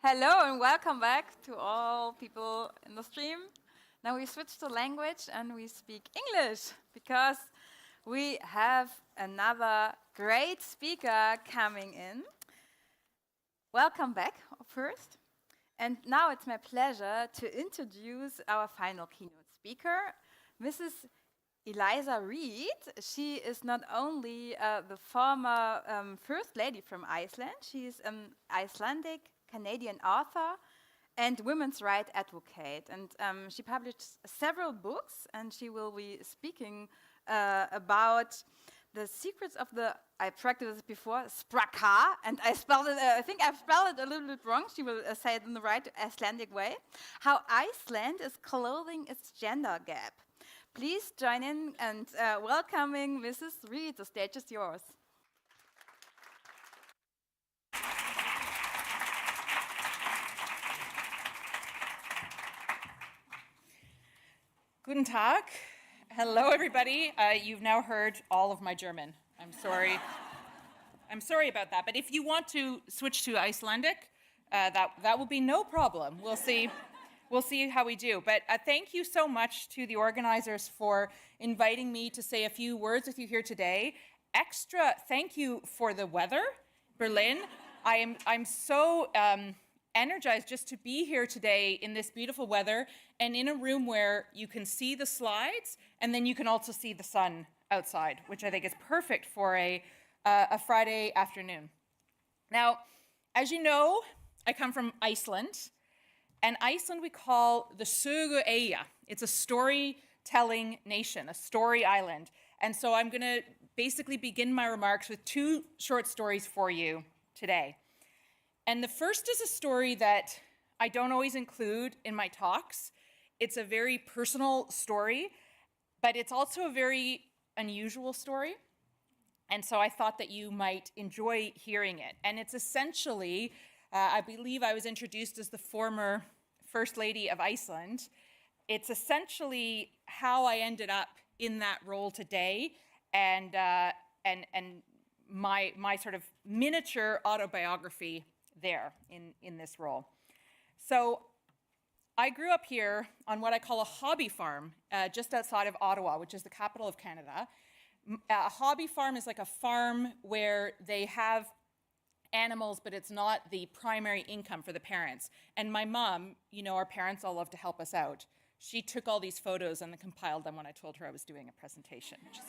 Hello and welcome back to all people in the stream. Now we switch to language and we speak English because we have another great speaker coming in. Welcome back first. And now it's my pleasure to introduce our final keynote speaker, Mrs. Eliza Reid. She is not only the former First Lady from Iceland, she is an Icelandic-Canadian author and women's rights advocate. And she published several books, and she will be speaking about the secrets of the, I practiced this before, Sprakkar, and I spelled it, I think I've spelled it a little bit wrong. She will say it in the right Icelandic way. How Iceland is clothing its gender gap. Please join in and welcoming Mrs. Reid. The stage is yours. Guten Tag. Hello, everybody. You've now heard all of my German. I'm sorry. I'm sorry about that. But if you want to switch to Icelandic, that will be no problem. We'll see. We'll see how we do. But thank you so much to the organizers for inviting me to say a few words with you here today. Extra thank you for the weather, Berlin. I'm so energized just to be here today in this beautiful weather and in a room where you can see the slides and then you can also see the sun outside, which I think is perfect for a Friday afternoon. Now, as you know, I come from Iceland. And Iceland we call the Sögu Eyja. It's a storytelling nation, a story island. And so I'm going to basically begin my remarks with two short stories for you today. And the first is a story that I don't always include in my talks. It's a very personal story, but it's also a very unusual story. And so I thought that you might enjoy hearing it. And it's essentially, I believe I was introduced as the former First Lady of Iceland. It's essentially how I ended up in that role today, and my sort of miniature autobiography there in this role. So I grew up here on what I call a hobby farm just outside of Ottawa, which is the capital of Canada. A hobby farm is like a farm where they have animals, but it's not the primary income for the parents. And my mom, you know, our parents all love to help us out. She took all these photos and then compiled them when I told her I was doing a presentation, which is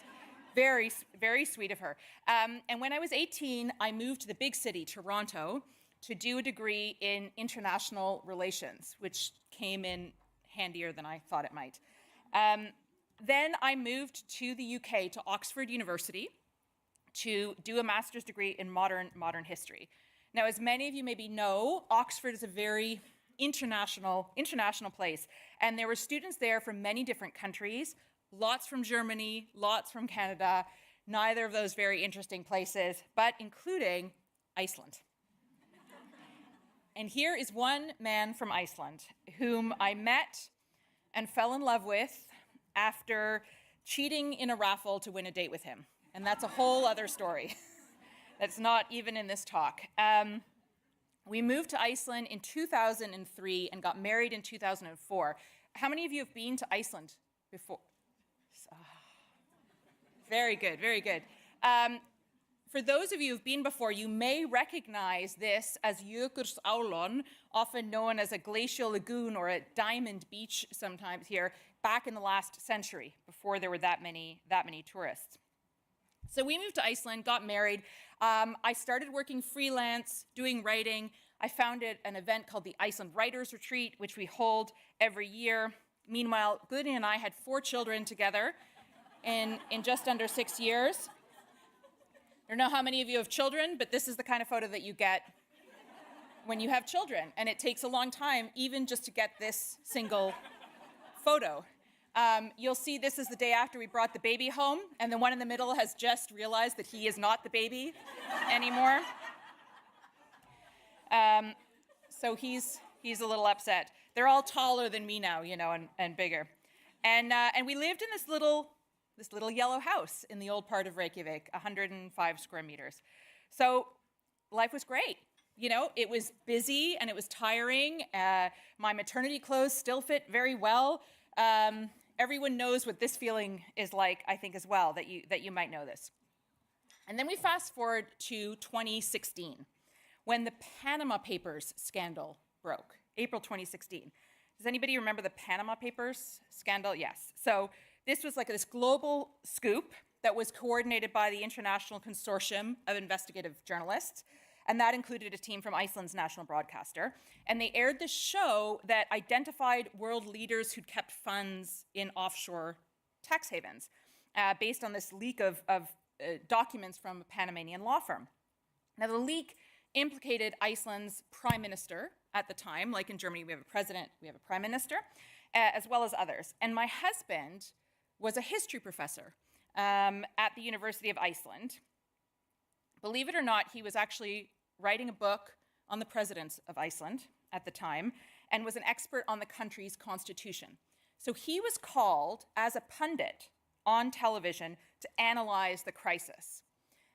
very, very sweet of her. And when I was 18, I moved to the big city, Toronto, to do a degree in international relations, which came in handier than I thought it might. Then I moved to the UK, to Oxford University, to do a master's degree in modern history. Now, as many of you maybe know, Oxford is a very international place, and there were students there from many different countries, lots from Germany, lots from Canada, neither of those very interesting places, but including Iceland. And here is one man from Iceland whom I met and fell in love with after cheating in a raffle to win a date with him. And that's a whole other story. That's not even in this talk. We moved to Iceland in 2003 and got married in 2004. How many of you have been to Iceland before? Very good, very good. For those of you who've been before, you may recognize this as Jökulsárlón, often known as a glacial lagoon or a diamond beach sometimes here, back in the last century, before there were that many tourists. So we moved to Iceland, got married. I started working freelance, doing writing. I founded an event called the Iceland Writers Retreat, which we hold every year. Meanwhile, Gudni and I had 4 children together in just under 6 years. I don't know how many of you have children, but this is the kind of photo that you get when you have children. And it takes a long time even just to get this single photo. You'll see this is the day after we brought the baby home, and the one in the middle has just realized that he is not the baby anymore. So he's a little upset. They're all taller than me now, you know, and bigger. And we lived in this little yellow house in the old part of Reykjavik, 105 square meters. So life was great. You know, it was busy and it was tiring. My maternity clothes still fit very well. Everyone knows what this feeling is like, I think, as well, that you might know this. And then we fast forward to 2016, when the Panama Papers scandal broke, April 2016. Does anybody remember the Panama Papers scandal? Yes. So this was like this global scoop that was coordinated by the International Consortium of Investigative Journalists, and that included a team from Iceland's national broadcaster. And they aired this show that identified world leaders who'd kept funds in offshore tax havens, based on this leak of documents from a Panamanian law firm. Now, the leak implicated Iceland's prime minister at the time. Like in Germany, we have a president, we have a prime minister, as well as others. And my husband was a history professor at the University of Iceland. Believe it or not, he was actually writing a book on the presidents of Iceland at the time and was an expert on the country's constitution. So he was called as a pundit on television to analyze the crisis.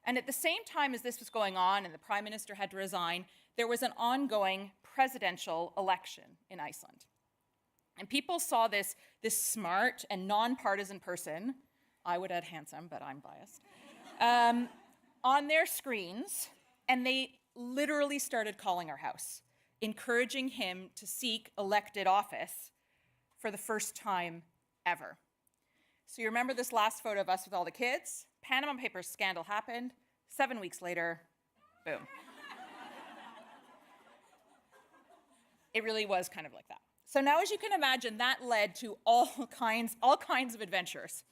And at the same time as this was going on and the prime minister had to resign, there was an ongoing presidential election in Iceland. And people saw this smart and nonpartisan person, I would add handsome, but I'm biased, on their screens, and they literally started calling our house, encouraging him to seek elected office for the first time ever. So you remember this last photo of us with all the kids? Panama Papers scandal happened. 7 weeks later, boom. It really was kind of like that. So now, as you can imagine, that led to all kinds of adventures.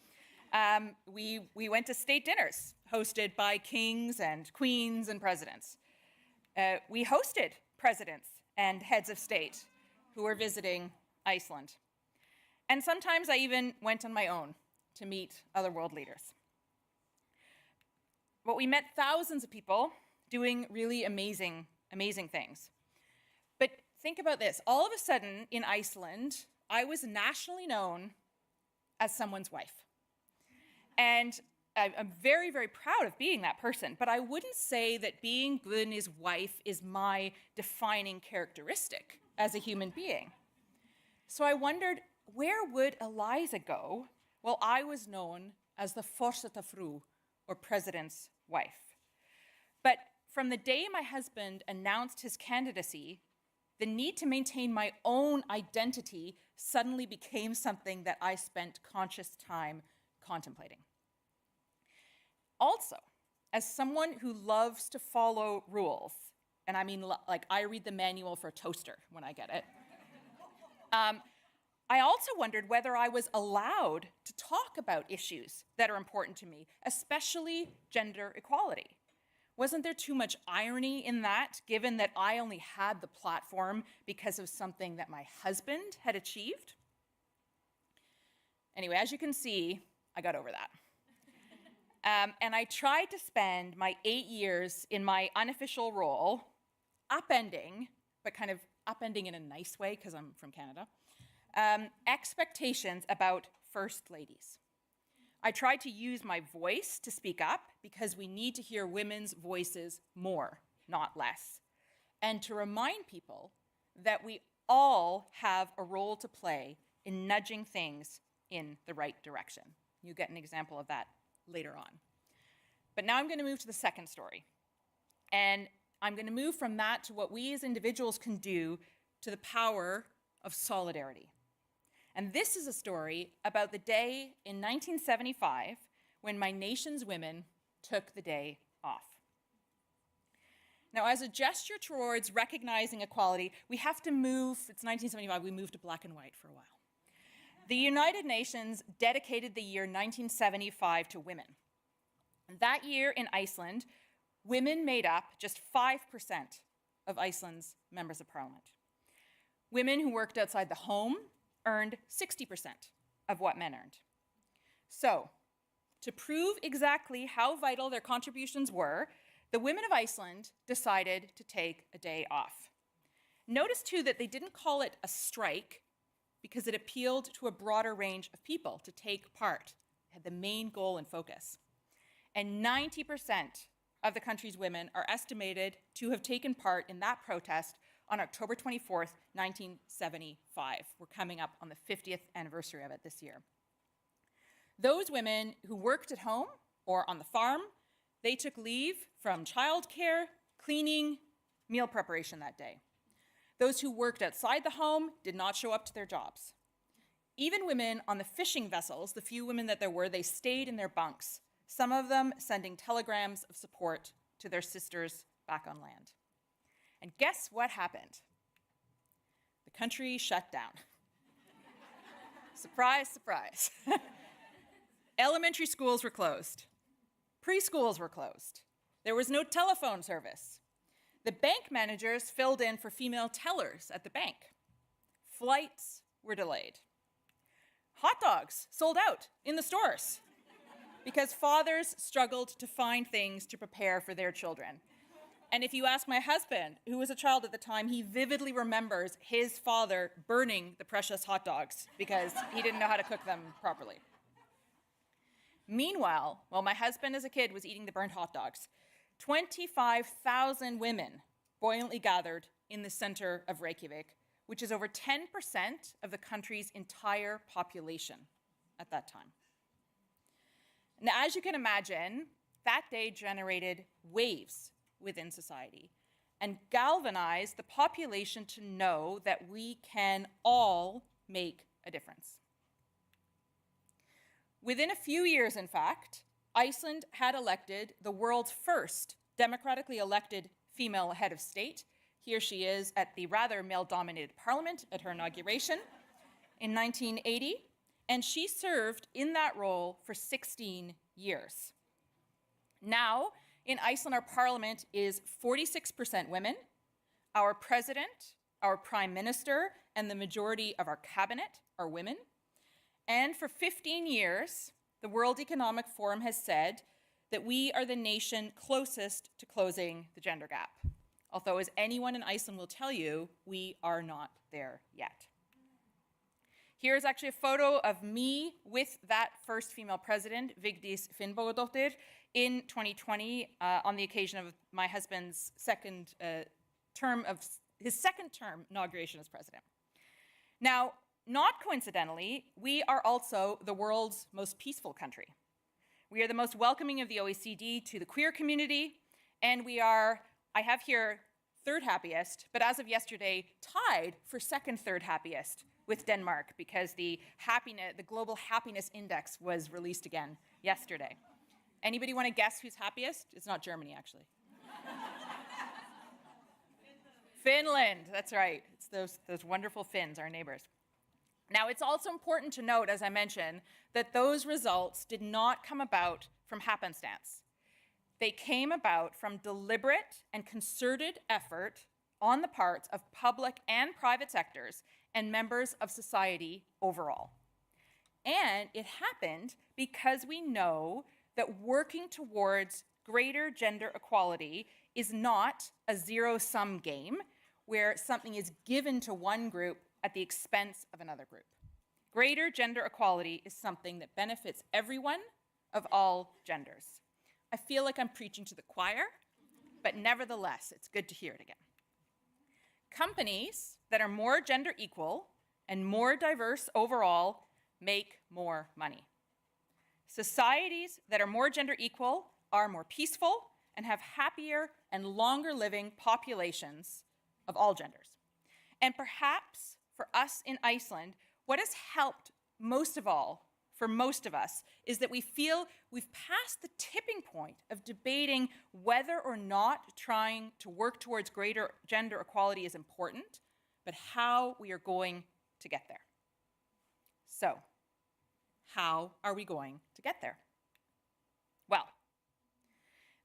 We went to state dinners hosted by kings and queens and presidents. We hosted presidents and heads of state who were visiting Iceland. And sometimes I even went on my own to meet other world leaders. But we met thousands of people doing really amazing things. But think about this. All of a sudden in Iceland, I was nationally known as someone's wife. And I'm very, very proud of being that person, but I wouldn't say that being Guðni's wife is my defining characteristic as a human being. So I wondered, where would Eliza go? Well, I was known as the forsetafrú, or president's wife. But from the day my husband announced his candidacy, the need to maintain my own identity suddenly became something that I spent conscious time contemplating. Also, as someone who loves to follow rules, and I mean, like, I read the manual for a toaster when I get it, I also wondered whether I was allowed to talk about issues that are important to me, especially gender equality. Wasn't there too much irony in that, given that I only had the platform because of something that my husband had achieved? Anyway, as you can see, I got over that. And I tried to spend my 8 years in my unofficial role upending, but kind of upending in a nice way because I'm from Canada, expectations about first ladies. I tried to use my voice to speak up because we need to hear women's voices more, not less, and to remind people that we all have a role to play in nudging things in the right direction. You get an example of that later on. But now I'm going to move to the second story. And I'm going to move from that to what we as individuals can do to the power of solidarity. And this is a story about the day in 1975 when my nation's women took the day off. Now, as a gesture towards recognizing equality, we have to move, it's 1975, we moved to black and white for a while. The United Nations dedicated the year 1975 to women. And that year in Iceland, women made up just 5% of Iceland's members of parliament. Women who worked outside the home earned 60% of what men earned. So, to prove exactly how vital their contributions were, the women of Iceland decided to take a day off. Notice, too, that they didn't call it a strike because it appealed to a broader range of people to take part. It had the main goal and focus. And 90% of the country's women are estimated to have taken part in that protest on October 24th, 1975. We're coming up on the 50th anniversary of it this year. Those women who worked at home or on the farm, they took leave from childcare, cleaning, meal preparation that day. Those who worked outside the home did not show up to their jobs. Even women on the fishing vessels, the few women that there were, they stayed in their bunks, some of them sending telegrams of support to their sisters back on land. And guess what happened? The country shut down. Surprise, surprise. Elementary schools were closed. Preschools were closed. There was no telephone service. The bank managers filled in for female tellers at the bank. Flights were delayed. Hot dogs sold out in the stores because fathers struggled to find things to prepare for their children. And if you ask my husband, who was a child at the time, he vividly remembers his father burning the precious hot dogs because he didn't know how to cook them properly. Meanwhile, while my husband as a kid was eating the burnt hot dogs, 25,000 women buoyantly gathered in the center of Reykjavik, which is over 10% of the country's entire population at that time. Now, as you can imagine, that day generated waves within society and galvanized the population to know that we can all make a difference. Within a few years, in fact, Iceland had elected the world's first democratically elected female head of state. Here she is at the rather male-dominated parliament at her inauguration in 1980, and she served in that role for 16 years. Now, in Iceland, our parliament is 46% women. Our president, our prime minister, and the majority of our cabinet are women. And for 15 years, the World Economic Forum has said that we are the nation closest to closing the gender gap. Although, as anyone in Iceland will tell you, we are not there yet. Here is actually a photo of me with that first female president, Vigdís Finnbogadóttir, in 2020 on the occasion of my husband's second term inauguration as president. Now, not coincidentally, we are also the world's most peaceful country. We are the most welcoming of the OECD to the queer community, and we are, I have here, third happiest, but as of yesterday, tied for second third happiest with Denmark because the Global Happiness Index was released again yesterday. Anybody want to guess who's happiest? It's not Germany, actually. Finland, that's right. It's those wonderful Finns, our neighbors. Now, it's also important to note, as I mentioned, that those results did not come about from happenstance. They came about from deliberate and concerted effort on the parts of public and private sectors and members of society overall. And it happened because we know that working towards greater gender equality is not a zero-sum game where something is given to one group at the expense of another group. Greater gender equality is something that benefits everyone of all genders. I feel like I'm preaching to the choir, but nevertheless, it's good to hear it again. Companies that are more gender equal and more diverse overall make more money. Societies that are more gender equal are more peaceful and have happier and longer living populations of all genders. And perhaps for us in Iceland, what has helped most of all for most of us is that we feel we've passed the tipping point of debating whether or not trying to work towards greater gender equality is important, but how we are going to get there. So, how are we going to get there? Well,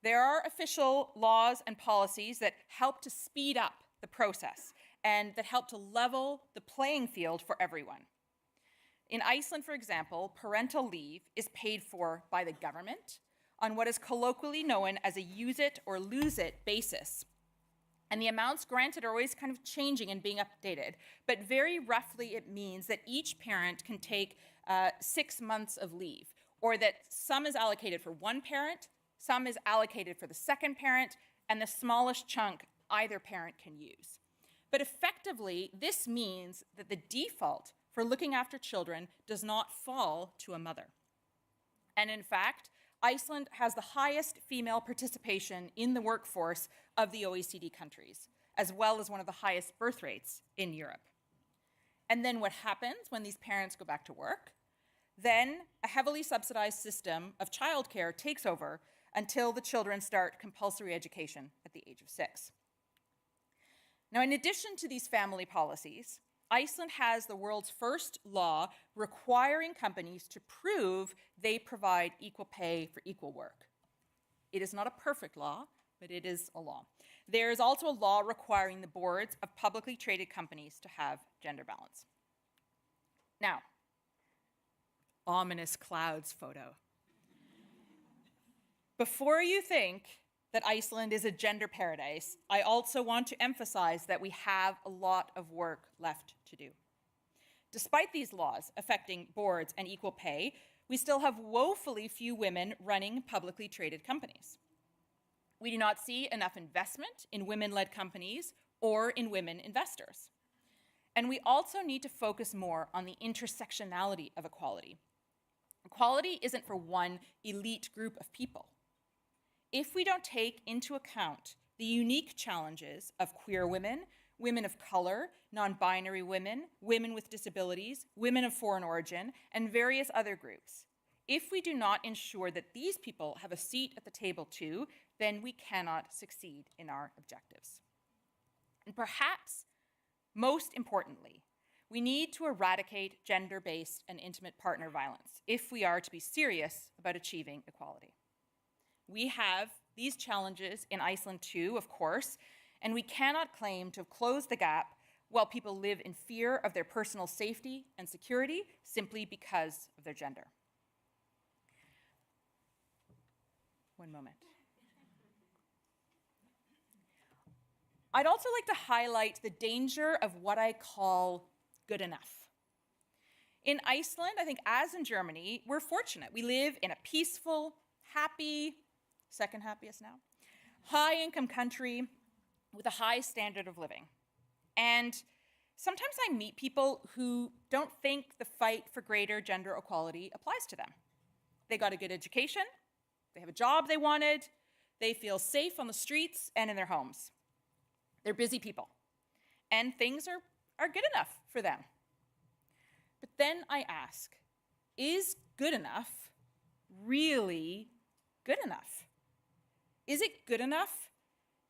there are official laws and policies that help to speed up the process and that help to level the playing field for everyone. In Iceland, for example, parental leave is paid for by the government on what is colloquially known as a use it or lose it basis. And the amounts granted are always kind of changing and being updated. But very roughly, it means that each parent can take 6 months of leave, or that some is allocated for one parent, Some is allocated for the second parent, and the smallest chunk either parent can use. But effectively, this means that the default for looking after children does not fall to a mother. And in fact, Iceland has the highest female participation in the workforce of the OECD countries, as well as one of the highest birth rates in Europe. And then what happens when these parents go back to work? Then a heavily subsidized system of childcare takes over until the children start compulsory education at the age of 6. Now, in addition to these family policies, Iceland has the world's first law requiring companies to prove they provide equal pay for equal work. It is not a perfect law, but it is a law. There is also a law requiring the boards of publicly traded companies to have gender balance. Now, ominous clouds photo. Before you think that Iceland is a gender paradise, I also want to emphasize that we have a lot of work left to do. Despite these laws affecting boards and equal pay, we still have woefully few women running publicly traded companies. We do not see enough investment in women-led companies or in women investors. And we also need to focus more on the intersectionality of equality. Equality isn't for one elite group of people. If we don't take into account the unique challenges of queer women, women of color, non-binary women, women with disabilities, women of foreign origin, and various other groups, if we do not ensure that these people have a seat at the table too, then we cannot succeed in our objectives. And perhaps most importantly, we need to eradicate gender-based and intimate partner violence if we are to be serious about achieving equality. We have these challenges in Iceland too, of course, and we cannot claim to have closed the gap while people live in fear of their personal safety and security simply because of their gender. One moment. I'd also like to highlight the danger of what I call good enough. In Iceland, I think as in Germany, we're fortunate. We live in a peaceful, happy, second happiest now, high-income country with a high standard of living. And sometimes I meet people who don't think the fight for greater gender equality applies to them. They got a good education, they have a job they wanted, they feel safe on the streets and in their homes. They're busy people, and things are good enough for them. But then I ask, is good enough really good enough? Is it good enough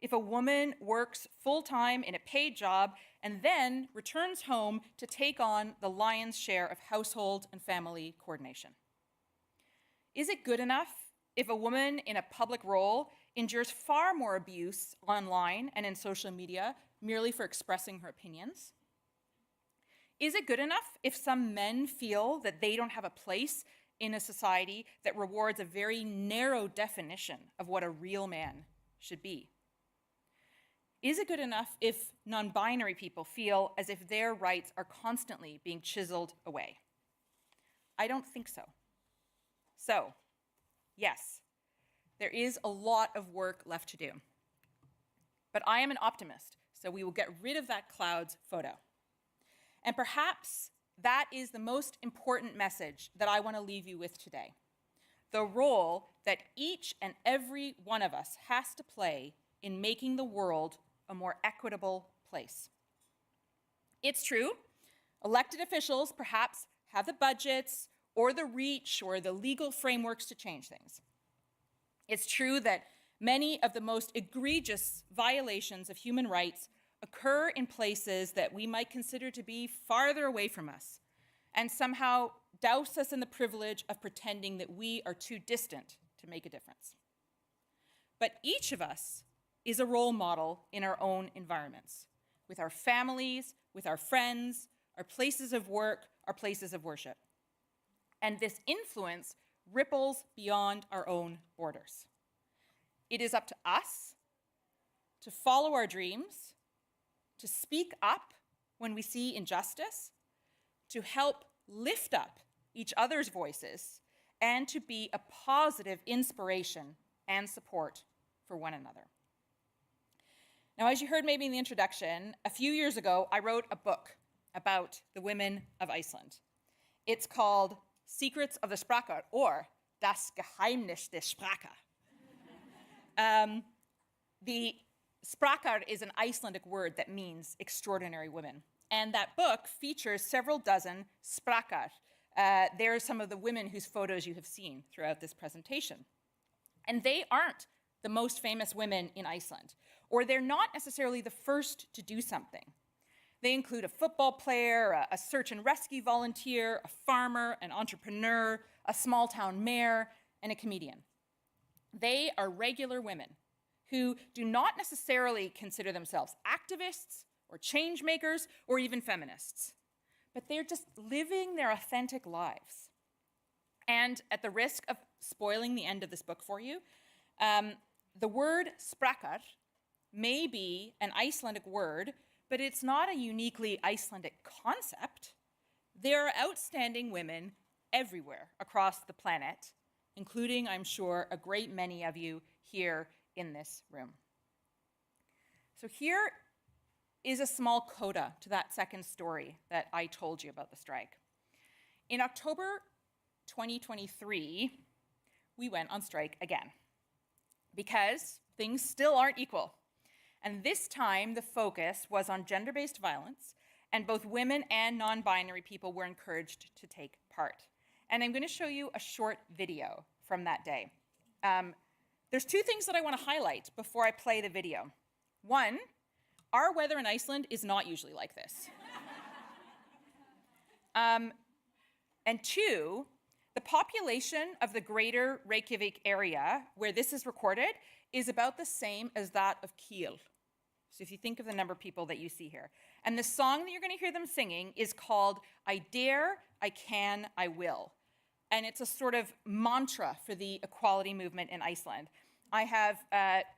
if a woman works full-time in a paid job and then returns home to take on the lion's share of household and family coordination? Is it good enough if a woman in a public role endures far more abuse online and in social media merely for expressing her opinions? Is it good enough if some men feel that they don't have a place in a society that rewards a very narrow definition of what a real man should be? Is it good enough if non-binary people feel as if their rights are constantly being chiseled away? I don't think so. So, yes, there is a lot of work left to do. But I am an optimist, so we will get rid of that clouds photo. And perhaps that is the most important message that I want to leave you with today. The role that each and every one of us has to play in making the world a more equitable place. It's true, elected officials perhaps have the budgets or the reach or the legal frameworks to change things. It's true that many of the most egregious violations of human rights occur in places that we might consider to be farther away from us, and somehow douse us in the privilege of pretending that we are too distant to make a difference. But each of us is a role model in our own environments, with our families, with our friends, our places of work, our places of worship. And this influence ripples beyond our own borders. It is up to us to follow our dreams, to speak up when we see injustice, to help lift up each other's voices, and to be a positive inspiration and support for one another. Now, as you heard maybe in the introduction, a few years ago, I wrote a book about the women of Iceland. It's called Secrets of the Sprakkar, or Das Geheimnisse der Sprakkar. The Sprakkar is an Icelandic word that means extraordinary women. And that book features several dozen Sprakkar. There are some of the women whose photos you have seen throughout this presentation. And they aren't the most famous women in Iceland, or they're not necessarily the first to do something. They include a football player, a search and rescue volunteer, a farmer, an entrepreneur, a small town mayor, and a comedian. They are regular women who do not necessarily consider themselves activists or change makers or even feminists, but they're just living their authentic lives. And at the risk of spoiling the end of this book for you, the word sprakkar may be an Icelandic word, but it's not a uniquely Icelandic concept. There are outstanding women everywhere across the planet, including, I'm sure, a great many of you here in this room. So here is a small coda to that second story that I told you about the strike. In October 2023, we went on strike again because things still aren't equal. And this time, the focus was on gender-based violence, and both women and non-binary people were encouraged to take part. And I'm going to show you a short video from that day. There's two things that I want to highlight before I play the video. One, our weather in Iceland is not usually like this. And two, the population of the greater Reykjavik area where this is recorded is about the same as that of Kiel. So if you think of the number of people that you see here. And the song that you're going to hear them singing is called I Dare, I Can, I Will. And it's a sort of mantra for the equality movement in Iceland. I have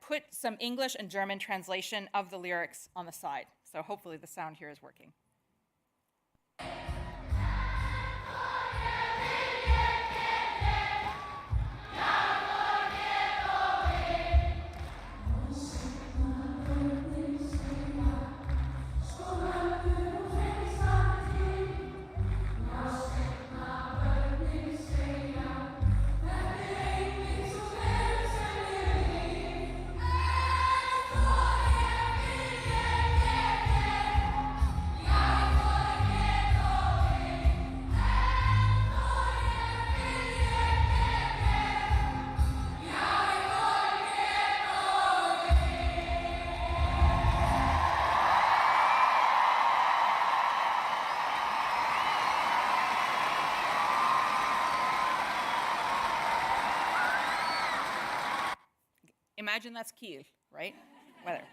put some English and German translation of the lyrics on the side. So hopefully the sound here is working. Imagine that's Kiel, right? Weather.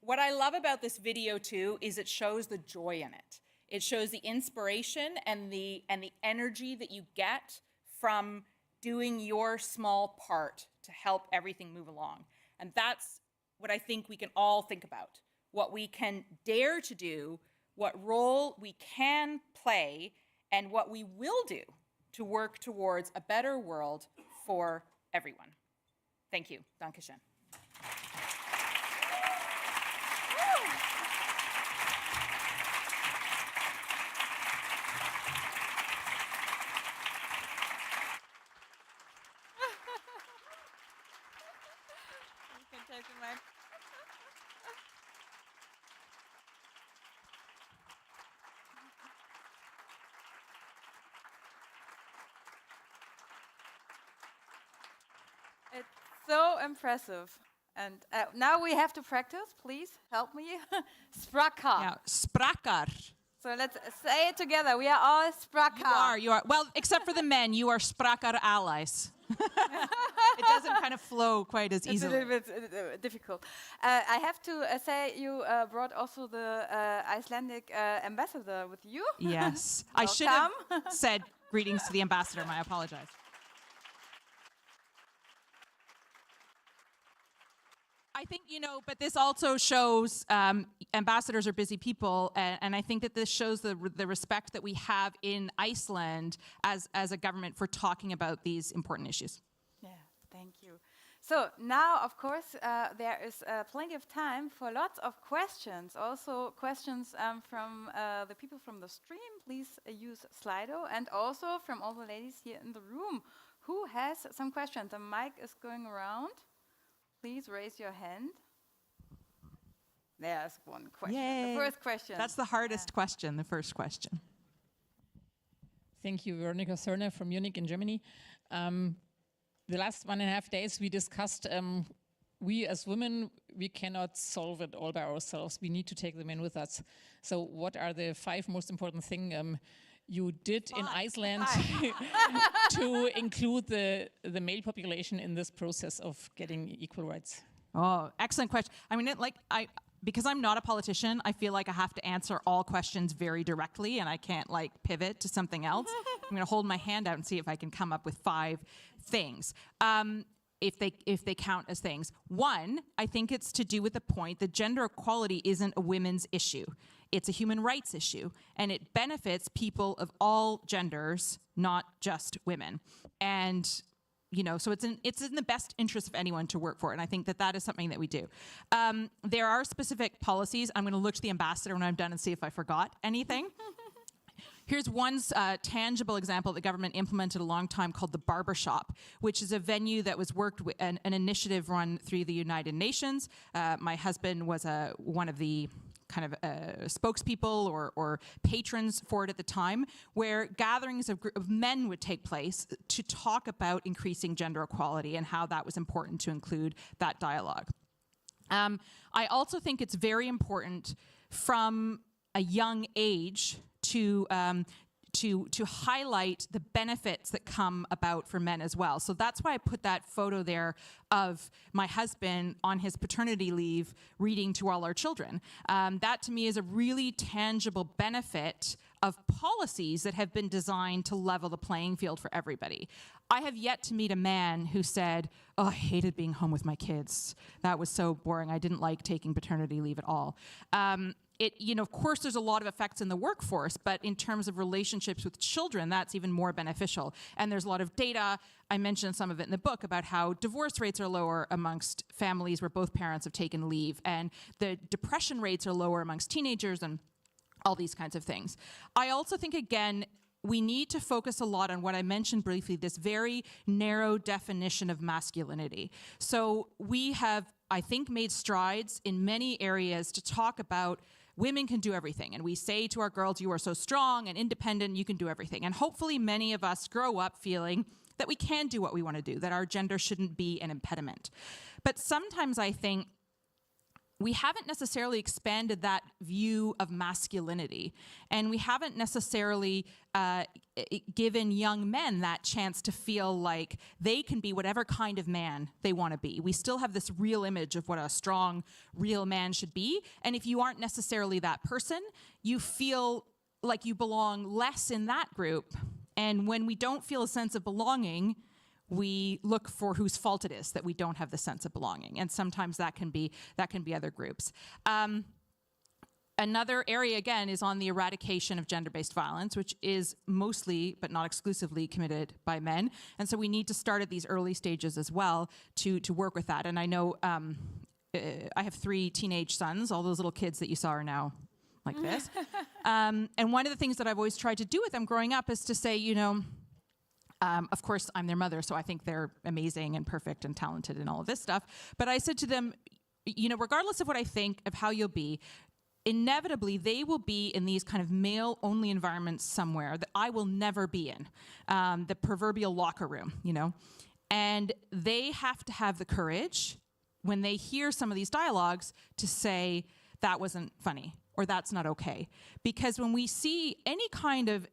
What I love about this video too is it shows the joy in it. It shows the inspiration and the energy that you get from doing your small part to help everything move along. And that's what I think we can all think about. What we can dare to do, what role we can play, and what we will do to work towards a better world for everyone. Thank you. Dankeschön. You can take the mic. It's so impressive. And now we have to practice. Please help me. Sprakkar. Yeah, sprakkar. So let's say it together. We are all sprakkar. You are. Well, except for the men, you are sprakkar allies. It doesn't kind of flow quite as It's easily. a little bit difficult. I have to say you brought also the Icelandic ambassador with you. Yes. I should have said greetings to the ambassador. I apologize. I think, but this also shows ambassadors are busy people, and I think that this shows the respect that we have in Iceland as a government for talking about these important issues. Yeah, Thank you. So now, of course, there is plenty of time for lots of questions. Also, questions from the people from the stream. Please use Slido, and also from all the ladies here in the room. Who has some questions? The mic is going around. Please raise your hand. There's one question. Yay. The first question. That's the hardest question, the first question. Thank you, Veronika Sörner from Munich in Germany. The last 1.5 days we discussed we as women, we cannot solve it all by ourselves. We need to take the men with us. So what are the 5 most important things you did in Iceland to include the male population in this process of getting equal rights? Oh, excellent question. I mean, because I'm not a politician, I feel like I have to answer all questions very directly, and I can't like pivot to something else. I'm going to hold my hand out and see if I can come up with 5 things, if they count as things. One, I think it's to do with the point that gender equality isn't a women's issue. It's a human rights issue, and it benefits people of all genders, not just women. And so it's in the best interest of anyone to work for it, and I think that is something that we do. There are specific policies. I'm going to look to the ambassador when I'm done and see if I forgot anything. Here's one tangible example the government implemented a long time called the Barbershop, which is a venue that was worked with an initiative run through the United Nations. My husband was one of the kind of spokespeople or patrons for it at the time, where gatherings of men would take place to talk about increasing gender equality and how that was important to include that dialogue. I also think it's very important from a young age to highlight the benefits that come about for men as well. So that's why I put that photo there of my husband on his paternity leave reading to all our children. That to me is a really tangible benefit of policies that have been designed to level the playing field for everybody. I have yet to meet a man who said, "Oh, I hated being home with my kids. That was so boring. I didn't like taking paternity leave at all." Of course, there's a lot of effects in the workforce, but in terms of relationships with children, that's even more beneficial. And there's a lot of data, I mentioned some of it in the book, about how divorce rates are lower amongst families where both parents have taken leave, and the depression rates are lower amongst teenagers, and all these kinds of things. I also think, again, we need to focus a lot on what I mentioned briefly, this very narrow definition of masculinity. So we have, I think, made strides in many areas to talk about women can do everything. And we say to our girls, you are so strong and independent, you can do everything. And hopefully many of us grow up feeling that we can do what we want to do, that our gender shouldn't be an impediment. But sometimes I think we haven't necessarily expanded that view of masculinity, and we haven't necessarily given young men that chance to feel like they can be whatever kind of man they want to be. We still have this real image of what a strong, real man should be, and if you aren't necessarily that person, you feel like you belong less in that group, and when we don't feel a sense of belonging, we look for whose fault it is that we don't have the sense of belonging, and sometimes that can be other groups. Another area, again, is on the eradication of gender-based violence, which is mostly, but not exclusively, committed by men. And so we need to start at these early stages as well to work with that. And I know I have 3 teenage sons. All those little kids that you saw are now like this. And one of the things that I've always tried to do with them growing up is to say, of course, I'm their mother, so I think they're amazing and perfect and talented and all of this stuff. But I said to them, regardless of what I think of how you'll be, inevitably they will be in these kind of male-only environments somewhere that I will never be in, the proverbial locker room, And they have to have the courage, when they hear some of these dialogues, to say, that wasn't funny, or that's not okay. Because when we see any kind of,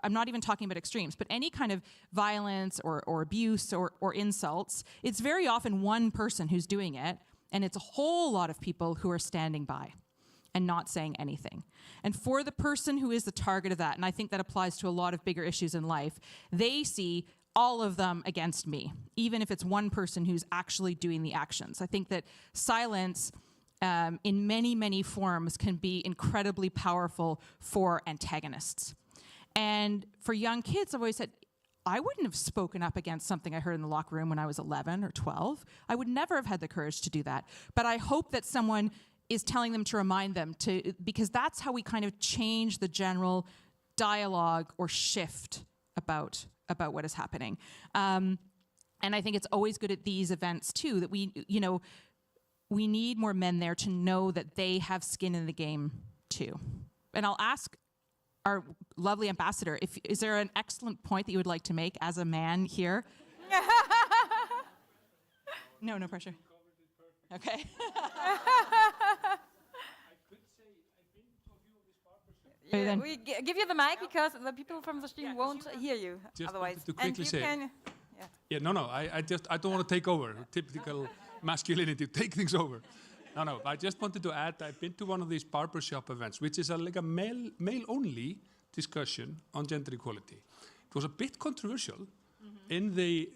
I'm not even talking about extremes, but any kind of violence or abuse or insults, it's very often one person who's doing it, and it's a whole lot of people who are standing by and not saying anything. And for the person who is the target of that, and I think that applies to a lot of bigger issues in life, they see all of them against me, even if it's one person who's actually doing the actions. I think that silence in many, many forms can be incredibly powerful for antagonists. And for young kids, I've always said, I wouldn't have spoken up against something I heard in the locker room when I was 11 or 12. I would never have had the courage to do that. But I hope that someone is telling them to remind them to, because that's how we kind of change the general dialogue or shift about what is happening. And I think it's always good at these events too, that we need more men there to know that they have skin in the game too. And I'll ask our lovely ambassador, is there an excellent point that you would like to make as a man here? No pressure. Okay. Yeah, we give you the mic because the people from the stream won't hear you otherwise. To quickly say. Yeah. I don't want to take over. Typical masculinity, take things over. No, I just wanted to add, I've been to one of these barbershop events, which is like a male-only discussion on gender equality. It was a bit controversial in the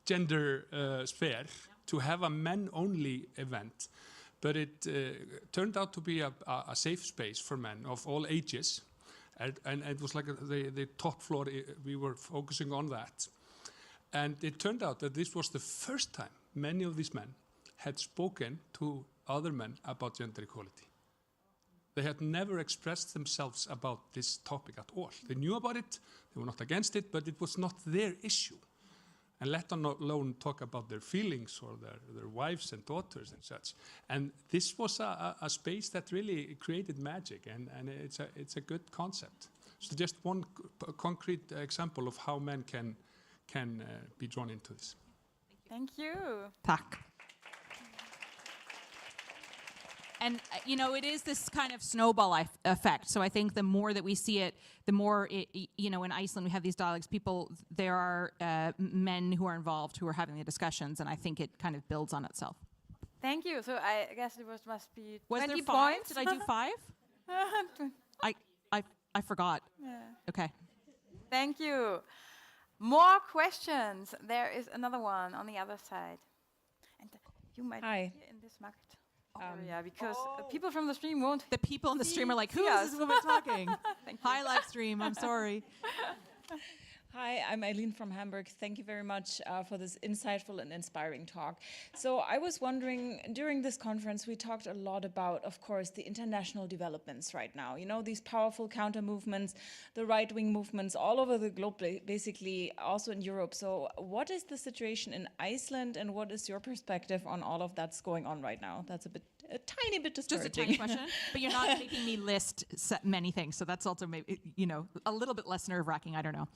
gender sphere to have a men-only event, but it turned out to be a safe space for men of all ages, and it was like the top floor, we were focusing on that. And it turned out that this was the first time many of these men had spoken to other men about gender equality. They had never expressed themselves about this topic at all. They knew about it, they were not against it, but it was not their issue. And let alone talk about their feelings or their wives and daughters and such. And this was a space that really created magic, and it's a good concept. So just one concrete example of how men can be drawn into this. Thank you. Tack. And, it is this kind of snowball effect. So I think the more that we see it, the more, in Iceland we have these dialogues. There are men who are involved who are having the discussions, and I think it kind of builds on itself. Thank you. So I guess it must be 20 Was there 5? points. Did I do 5? I forgot. Yeah. Okay. Thank you. More questions. There is another one on the other side. And you might Hi. be in this market area because people from the stream won't. The people in the stream are like, who Yes. is this woman talking? Thank you. Hi, live stream. I'm sorry. Hi, I'm Eileen from Hamburg. Thank you very much for this insightful and inspiring talk. So I was wondering, during this conference, we talked a lot about, of course, the international developments right now. These powerful counter movements, the right-wing movements all over the globe, basically also in Europe. So what is the situation in Iceland, and what is your perspective on all of that's going on right now? That's a tiny bit discouraging. Just a tiny question, but you're not making me list many things, so that's also maybe, a little bit less nerve-wracking, I don't know.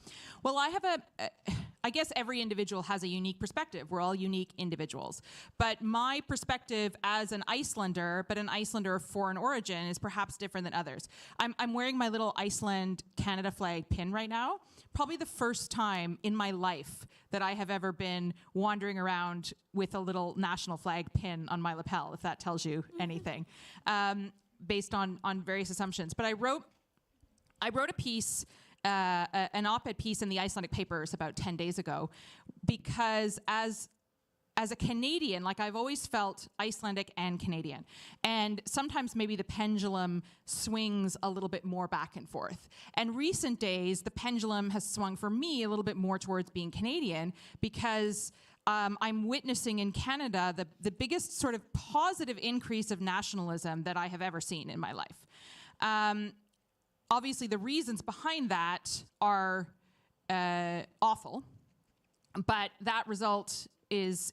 Well, I guess every individual has a unique perspective. We're all unique individuals. But my perspective as an Icelander, but an Icelander of foreign origin, is perhaps different than others. I'm wearing my little Iceland-Canada flag pin right now. Probably the first time in my life that I have ever been wandering around with a little national flag pin on my lapel, if that tells you anything, based on various assumptions. But I wrote a piece, an op-ed piece in the Icelandic papers about 10 days ago, because as a Canadian, I've always felt Icelandic and Canadian. And sometimes maybe the pendulum swings a little bit more back and forth. And recent days, the pendulum has swung for me a little bit more towards being Canadian, because I'm witnessing in Canada the biggest sort of positive increase of nationalism that I have ever seen in my life. Obviously, the reasons behind that are awful, but that result is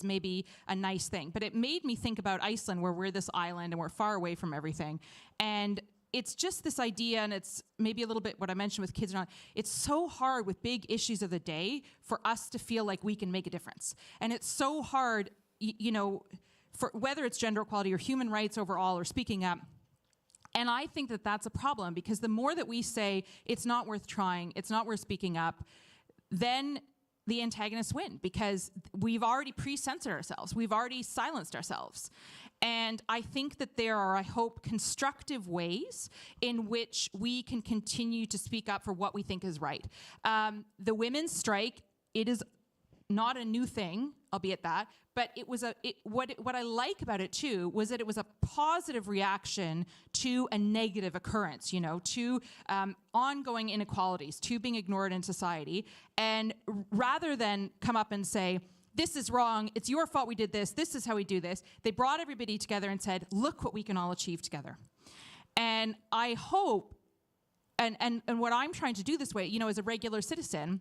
maybe a nice thing. But it made me think about Iceland, where we're this island and we're far away from everything. And it's just this idea, and it's maybe a little bit what I mentioned with kids. It's so hard with big issues of the day for us to feel like we can make a difference. And it's so hard, for whether it's gender equality or human rights overall or speaking up. And I think that that's a problem, because the more that we say it's not worth trying, it's not worth speaking up, then the antagonists win, because we've already pre-censored ourselves. We've already silenced ourselves. And I think that there are, I hope, constructive ways in which we can continue to speak up for what we think is right. The women's strike, it is not a new thing, albeit that, but it was what I like about it too was that it was a positive reaction to a negative occurrence, to ongoing inequalities, to being ignored in society. And rather than come up and say, this is wrong, it's your fault we did this is how we do this, they brought everybody together and said, look what we can all achieve together. And I hope, and what I'm trying to do this way, as a regular citizen,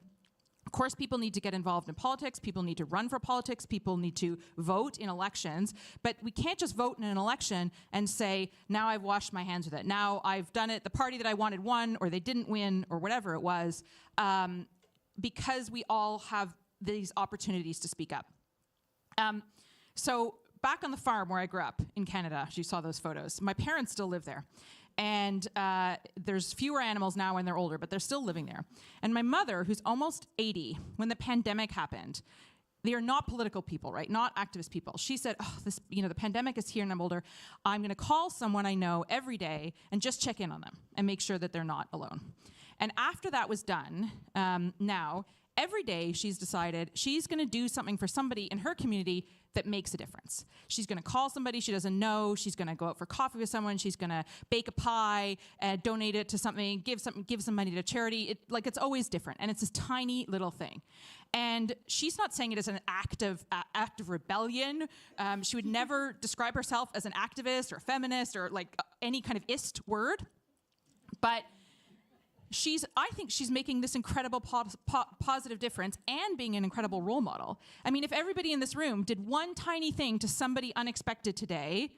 of course, people need to get involved in politics, people need to run for politics, people need to vote in elections, but we can't just vote in an election and say, now I've washed my hands with it. Now I've done it, the party that I wanted won, or they didn't win, or whatever it was, because we all have these opportunities to speak up. So back on the farm where I grew up in Canada, you saw those photos, my parents still live there. And there's fewer animals now when they're older, but they're still living there. And my mother, who's almost 80, when the pandemic happened, they are not political people, right? Not activist people. She said, the pandemic is here and I'm older. I'm gonna call someone I know every day and just check in on them and make sure that they're not alone. And after that was done, now, every day she's decided she's gonna do something for somebody in her community that makes a difference. She's gonna call somebody she doesn't know, she's gonna go out for coffee with someone, she's gonna bake a pie, donate it to something, give some money to charity. It's always different, and it's this tiny little thing. And she's not saying it as an act of rebellion. She would never describe herself as an activist or a feminist or any kind of ist word, but I think she's making this incredible positive difference and being an incredible role model. I mean, if everybody in this room did one tiny thing to somebody unexpected today,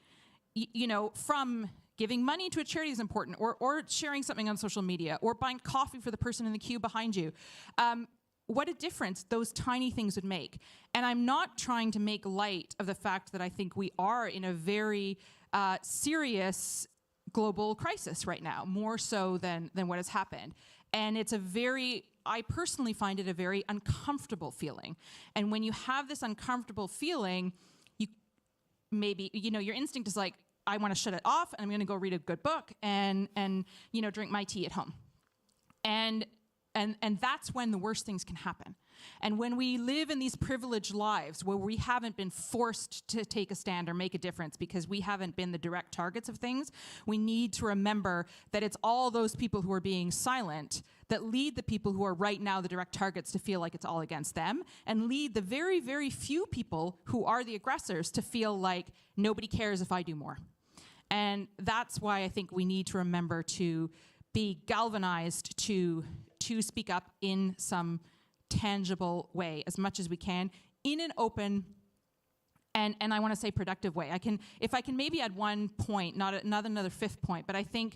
from giving money to a charity is important, or sharing something on social media, or buying coffee for the person in the queue behind you, what a difference those tiny things would make. And I'm not trying to make light of the fact that I think we are in a very serious global crisis right now, more so than what has happened. And I personally find it a very uncomfortable feeling. And when you have this uncomfortable feeling, your instinct is like, I want to shut it off and I'm gonna go read a good book and drink my tea at home. And that's when the worst things can happen. And when we live in these privileged lives where we haven't been forced to take a stand or make a difference because we haven't been the direct targets of things, we need to remember that it's all those people who are being silent that lead the people who are right now the direct targets to feel like it's all against them, and lead the very, very few people who are the aggressors to feel like nobody cares if I do more. And that's why I think we need to remember to be galvanized to speak up in some tangible way as much as we can, in an open and I want to say productive way. If I can maybe add one point, not another fifth point, but I think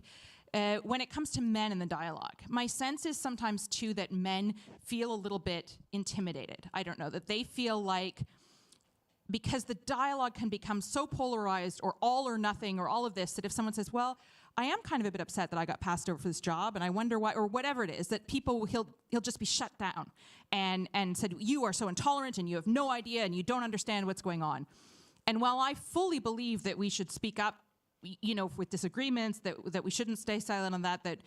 when it comes to men in the dialogue, my sense is sometimes too that men feel a little bit intimidated. I don't know, that they feel like, because the dialogue can become so polarized or all or nothing or all of this, that if someone says, well, I am kind of a bit upset that I got passed over for this job and I wonder why, or whatever it is, that he'll just be shut down and said, you are so intolerant and you have no idea and you don't understand what's going on. And while I fully believe that we should speak up, with disagreements, that we shouldn't stay silent on that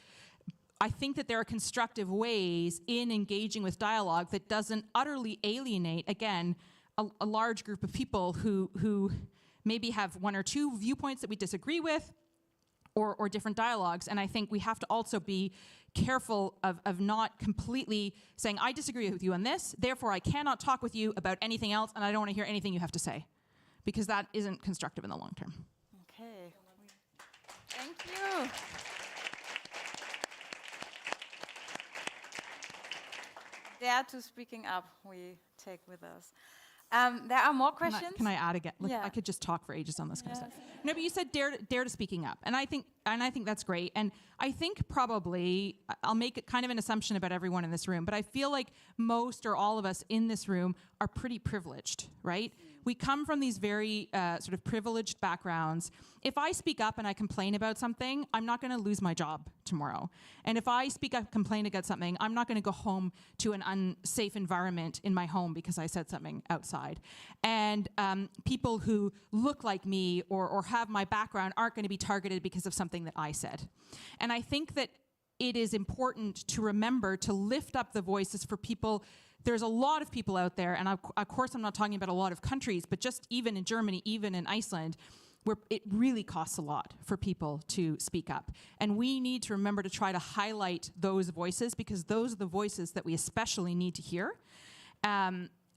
I think that there are constructive ways in engaging with dialogue that doesn't utterly alienate, again, a large group of people who maybe have one or two viewpoints that we disagree with, or different dialogues. And I think we have to also be careful of not completely saying, I disagree with you on this, therefore I cannot talk with you about anything else, and I don't want to hear anything you have to say, because that isn't constructive in the long term. Okay. Thank you. Dare to speaking up, we take with us. There are more questions. Can I add again? Look, Yeah. I could just talk for ages on this kind of stuff. No, but you said dare to speaking up, and I think that's great. And I think probably I'll make kind of an assumption about everyone in this room, but I feel like most or all of us in this room are pretty privileged, right? We come from these very sort of privileged backgrounds. If I speak up and I complain about something, I'm not going to lose my job tomorrow. And if I speak up, complain about something, I'm not going to go home to an unsafe environment in my home because I said something outside. And people who look like me or have my background aren't going to be targeted because of something that I said. And I think that it is important to remember to lift up the voices for people. There's a lot of people out there, and of course I'm not talking about a lot of countries, but just even in Germany, even in Iceland, where it really costs a lot for people to speak up. And we need to remember to try to highlight those voices, because those are the voices that we especially need to hear.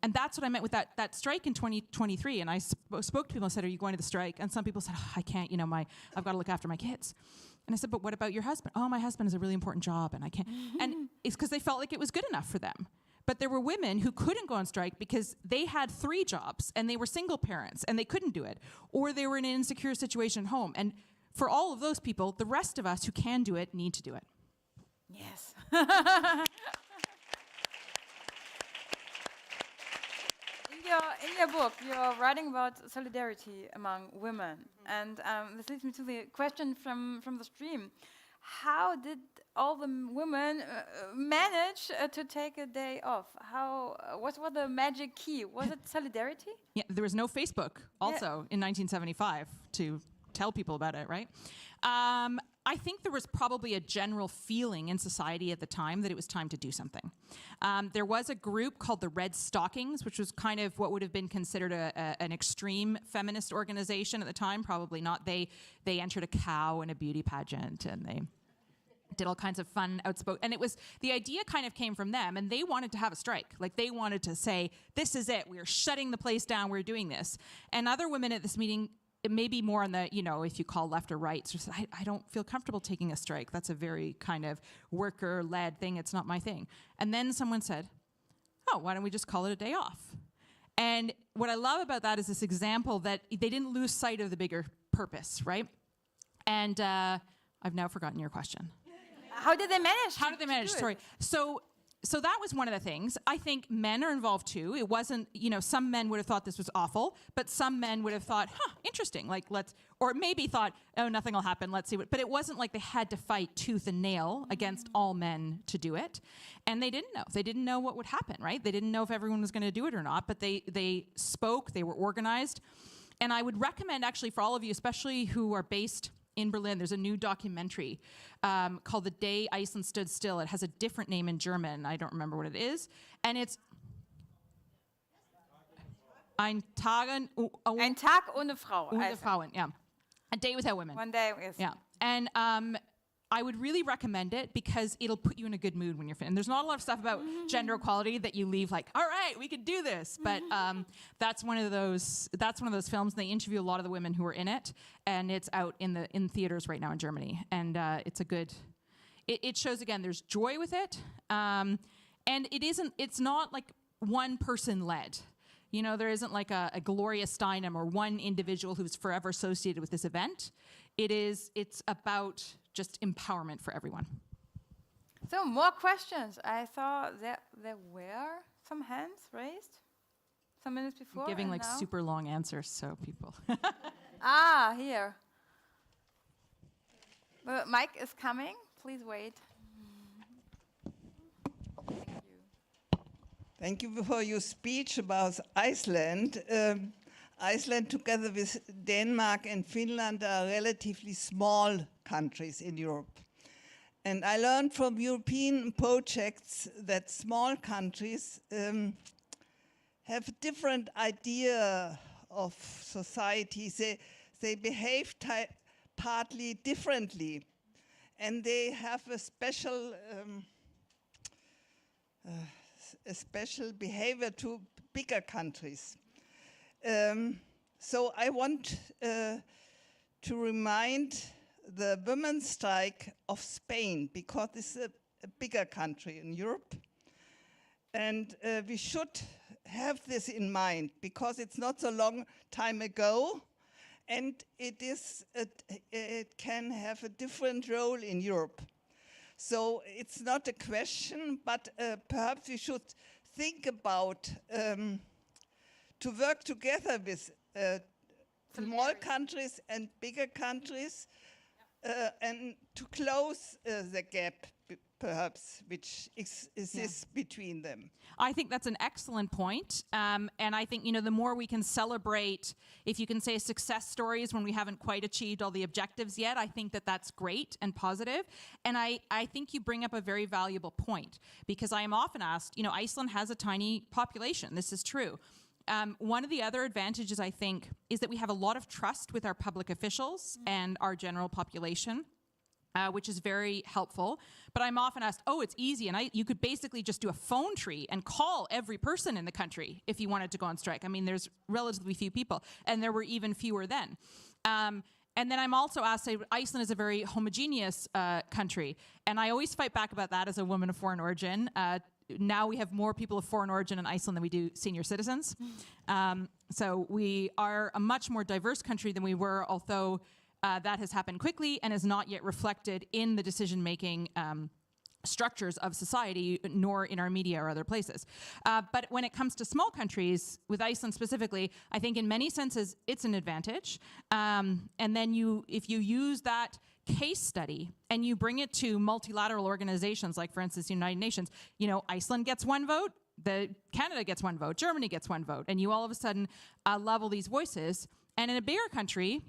And that's what I meant with that strike in 2023. And I spoke to people and said, are you going to the strike? And some people said, oh, I can't, I've got to look after my kids. And I said, but what about your husband? Oh, my husband has a really important job and I can't. And it's because they felt like it was good enough for them. But there were women who couldn't go on strike because they had 3 jobs and they were single parents and they couldn't do it. Or they were in an insecure situation at home. And for all of those people, the rest of us who can do it need to do it. Yes. In your book, you're writing about solidarity among women. And this leads me to the question from the stream. How did all the women manage to take a day off? What was the magic key? Was it solidarity? Yeah, there was no Facebook also in 1975 to tell people about it, right? I think there was probably a general feeling in society at the time that it was time to do something. There was a group called the Red Stockings, which was kind of what would have been considered an extreme feminist organization at the time. Probably not. They entered a cow in a beauty pageant, and they did all kinds of fun, outspoken. And it was, the idea kind of came from them, and they wanted to have a strike. Like, they wanted to say, this is it. We are shutting the place down. We're doing this. And other women at this meeting, it may be more on the, if you call left or right, so I don't feel comfortable taking a strike. That's a very kind of worker-led thing. It's not my thing. And then someone said, oh, why don't we just call it a day off? And what I love about that is this example that they didn't lose sight of the bigger purpose, right? And I've now forgotten your question. How did they manage? How did they manage? Sorry. So that was one of the things. I think men are involved too. It wasn't, some men would have thought this was awful, but some men would have thought, interesting, or maybe thought, oh, nothing will happen, let's see what, but it wasn't like they had to fight tooth and nail against all men to do it. And they didn't know. They didn't know what would happen, right? They didn't know if everyone was going to do it or not, but they spoke, they were organized. And I would recommend actually for all of you, especially who are based in Berlin, there's a new documentary called The Day Iceland Stood Still. It has a different name in German. I don't remember what it is. And it's Ein Tag ohne Frau. Ohne Frauen, yeah. A day without women. One day, yes. Yeah. And I would really recommend it because it'll put you in a good mood when you're finished. And there's not a lot of stuff about gender equality that you leave like, all right, we could do this. But that's one of those films. And they interview a lot of the women who are in it, and it's out in theaters right now in Germany. And it shows again, there's joy with it, and it's not like one person led. There isn't like a Gloria Steinem or one individual who's forever associated with this event. It's about just empowerment for everyone. So more questions. I saw there were some hands raised some minutes before. I'm giving like now? super long answers, so people. Here. The mic is coming. Please wait. Thank you. Thank you for your speech about Iceland. Iceland, together with Denmark and Finland, are relatively small countries in Europe. And I learned from European projects that small countries have a different idea of society. They behave partly differently. And they have a special behavior to bigger countries. So I want to remind the women's strike of Spain, because it's a bigger country in Europe. And we should have this in mind, because it's not so long time ago, and it can have a different role in Europe. So it's not a question, but perhaps we should think about to work together with small countries and bigger countries and to close the gap perhaps, which exists between them. I think that's an excellent point. And I think, the more we can celebrate, if you can say success stories when we haven't quite achieved all the objectives yet, I think that that's great and positive. And I think you bring up a very valuable point, because I am often asked, Iceland has a tiny population. This is true. One of the other advantages, I think, is that we have a lot of trust with our public officials and our general population. Which is very helpful. But I'm often asked, it's easy, and you could basically just do a phone tree and call every person in the country if you wanted to go on strike. I mean, there's relatively few people, and there were even fewer then. And then I'm also asked, say, Iceland is a very homogeneous country, and I always fight back about that as a woman of foreign origin. Now we have more people of foreign origin in Iceland than we do senior citizens. So we are a much more diverse country than we were, although that has happened quickly and is not yet reflected in the decision-making structures of society, nor in our media or other places. But when it comes to small countries, with Iceland specifically, I think in many senses it's an advantage. And then if you use that case study and you bring it to multilateral organizations, like for instance, the United Nations, Iceland gets one vote, Canada gets one vote, Germany gets one vote, and you all of a sudden level these voices. And in a bigger country,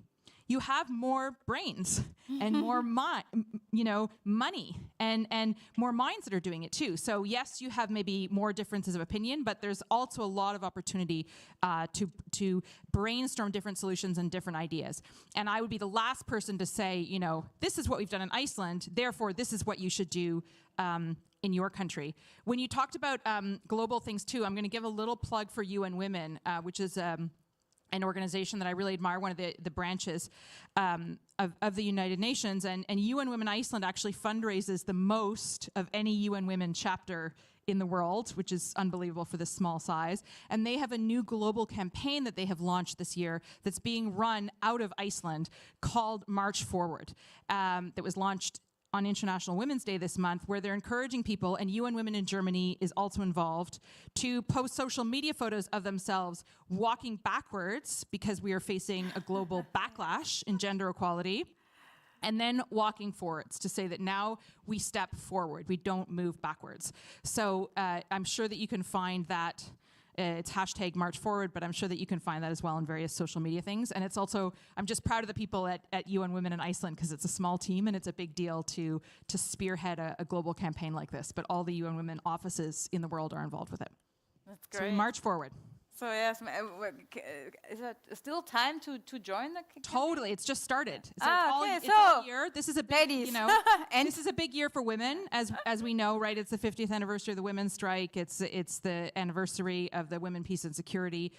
you have more brains and more money and more minds that are doing it too. So yes, you have maybe more differences of opinion, but there's also a lot of opportunity to brainstorm different solutions and different ideas. And I would be the last person to say, this is what we've done in Iceland, therefore this is what you should do in your country. When you talked about global things too, I'm going to give a little plug for UN Women, which is an organization that I really admire, one of the branches of the United Nations. And UN Women Iceland actually fundraises the most of any UN Women chapter in the world, which is unbelievable for this small size. And they have a new global campaign that they have launched this year that's being run out of Iceland called March Forward, that was launched on International Women's Day this month, where they're encouraging people, and UN Women in Germany is also involved, to post social media photos of themselves walking backwards, because we are facing a global backlash in gender equality, and then walking forwards to say that now we step forward, we don't move backwards. So I'm sure that you can find that. It's hashtag March Forward, but I'm sure that you can find that as well in various social media things. And it's also, I'm just proud of the people at UN Women in Iceland, because it's a small team and it's a big deal to spearhead a global campaign like this. But all the UN Women offices in the world are involved with it. That's So great. we march forward. So yes, is it still time to join the campaign? Totally, it's just started. So okay, it's so all year. This is a big, ladies, and this is a big year for women, as we know, right? It's the 50th anniversary of the women's strike. It's the anniversary of the Women, Peace and Security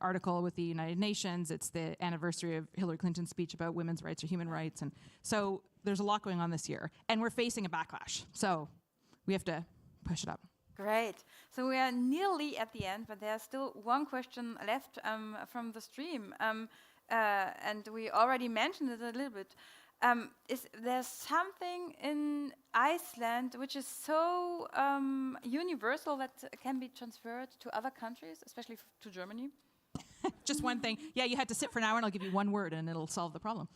article with the United Nations. It's the anniversary of Hillary Clinton's speech about women's rights or human rights, and so there's a lot going on this year, and we're facing a backlash. So we have to push it up. Great. So we are nearly at the end, but there's still one question left from the stream. And we already mentioned it a little bit. Is there something in Iceland which is so universal that can be transferred to other countries, especially to Germany? Just one thing. Yeah, you had to sit for an hour and I'll give you one word and it'll solve the problem.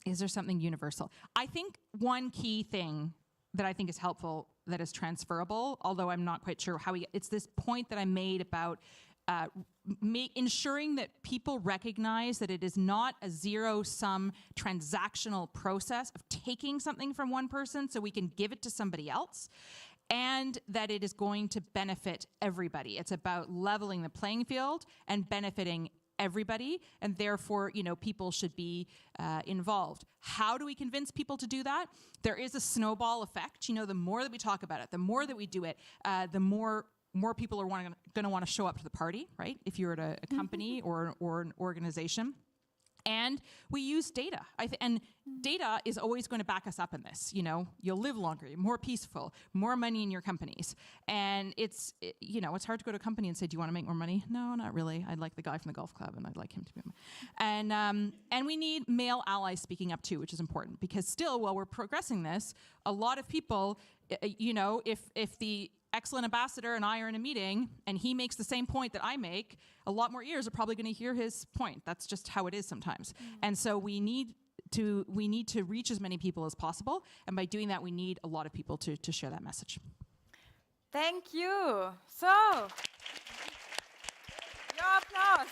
Is there something universal? I think one key thing that I think is helpful that is transferable, although I'm not quite sure how it's this point that I made about ensuring that people recognize that it is not a zero-sum transactional process of taking something from one person so we can give it to somebody else, and that it is going to benefit everybody. It's about leveling the playing field and benefiting everybody, and therefore, people should be involved. How do we convince people to do that? There is a snowball effect. The more that we talk about it, the more that we do it, the more people are going to want to show up to the party, right? If you're at a company or an organization. And we use data. And data is always going to back us up in this. You'll live longer, you're more peaceful, more money in your companies. And it's hard to go to a company and say, do you want to make more money? No, not really. I'd like the guy from the golf club and I'd like him to be. And we need male allies speaking up too, which is important, because still, while we're progressing this, a lot of people, if the excellent ambassador and I are in a meeting and he makes the same point that I make, a lot more ears are probably going to hear his point. That's just how it is sometimes. And so we need we need to reach as many people as possible, and by doing that, we need a lot of people to share that message. Thank you. So, your applause.